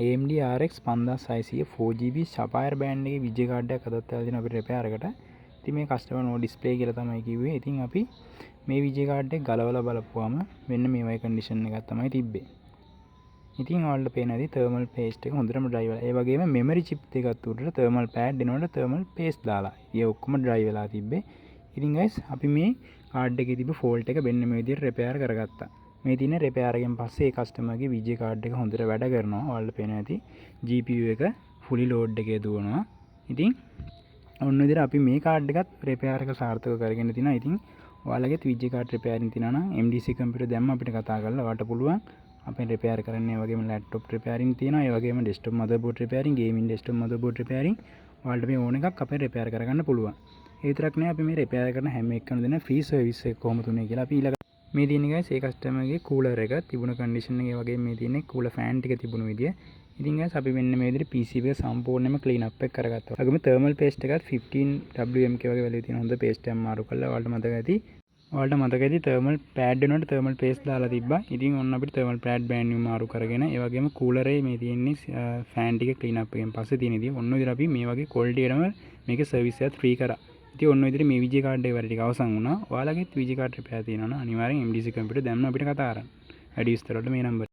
AMD RX 5600 4GB Sapphire band එකේ Vije card එකක් අදත් ඇවිල්ලා තියෙනවා අපිට රිපෙයාර් එකට. ඉතින් මේ කස්ටමර් නෝ ඩිස්ප්ලේ කියලා තමයි කිව්වේ. ඉතින් අපි මේ විජේ කාඩ් එක ගලවලා බලපුවාම මෙන්න මේ වගේ කන්ඩිෂන් එකක් තමයි තිබ්බේ. ඉතින් ඔයාලට පේන ඇති thermal paste එක හොඳටම dry වෙලා. ඒ වගේම memory chip එකත් උඩට thermal pad එනකොට thermal paste දාලා. ඒ ඔක්කොම dry වෙලා තිබ්බේ. ඉතින් guys අපි මේ කාඩ් එකේ තිබ්බ fault එක මෙන්න මේ විදිහට රිපෙයාර් කරගත්තා. මේ තියෙන රිපෙයාර් එකෙන් පස්සේ ඒ කස්ටමර්ගේ විජේ කාඩ් එක හොඳට වැඩ කරනවා. ඔයාලට පේන ඇති GPU එක fully load එකේ දුවනවා. ඉතින් ඔන්න විදිහට අපි මේ කාඩ් එකත් රිපෙයාර් එක සාර්ථක කරගෙන තිනවා. ඉතින් ඔයාලගේ විජේ කාඩ් රිපෙයාරින් තිනවා නම් MDC කම්පියුටර් දැම්ම අපිට කතා කරලා ඔයාලට පුළුවන් අපෙන් රිපෙයාර් කරන්න. ඒ වගේම ලැප්ටොප් රිපෙයාරින් තියෙනවා. ඒ වගේම ඩෙස්ක්ටොප් මදර්බෝඩ් රිපෙයාරින්, ගේමින් ඩෙස්ක්ටොප් මදර්බෝඩ් රිපෙයාරින් ඔයාලට මේ ඕන එකක් අපෙන් රිපෙයාර් කරගන්න පුළුවන්. ඒ විතරක් නෙවෙයි අපි මේ රිපෙයාර් කරන හැම එකකම දෙන ෆ්‍රී සර්විස් එක කොහොමද තුනේ කියලා අපි ඊළඟ මේ තියෙන guys ඒ කස්ටමර්ගේ කූලර් එක තිබුණ කන්ඩිෂන් එක, ඒ වගේම මේ තියෙන කූලර් ෆෑන් ටික තිබුණු විදිය. ඉතින් guys අපි මෙන්න මේ විදිහට PC එක සම්පූර්ණයෙන්ම ක්ලීන් අප් එක කරගත්තා. ඒ වගේම thermal paste එකත් 15 WMK වගේ වැලියු තියෙන හොඳ paste එකක් මාරු කළා. ඔයාලට මතක ඇති thermal pad වෙනකොට thermal paste දාලා තිබ්බා. ඉතින් ඔන්න අපිට thermal pad brand new මාරු කරගෙන ඒ වගේම කූලරේ මේ තියෙන්නේ ෆෑන් ටික ක්ලීන් අප් එකෙන් පස්සේ තියෙන ඉතින් ඔන්න විදිහට අපි මේ වගේ quality එකම මේකේ සර්විස් එකත් ෆ්‍රී කරා. ඉතින් ඔන්න විදිහට මේ විජේ කාඩ් එක වැඩ ටික අවසන් වුණා. ඔයාලගෙත් විජේ කාඩ් රිපෙයාර් තියෙනවා නම් අනිවාර්යෙන් MDC කම්පියුටර් දැම්ම අපිට කතා කරන්න. වැඩි විස්තර වලට මේ නම්බර්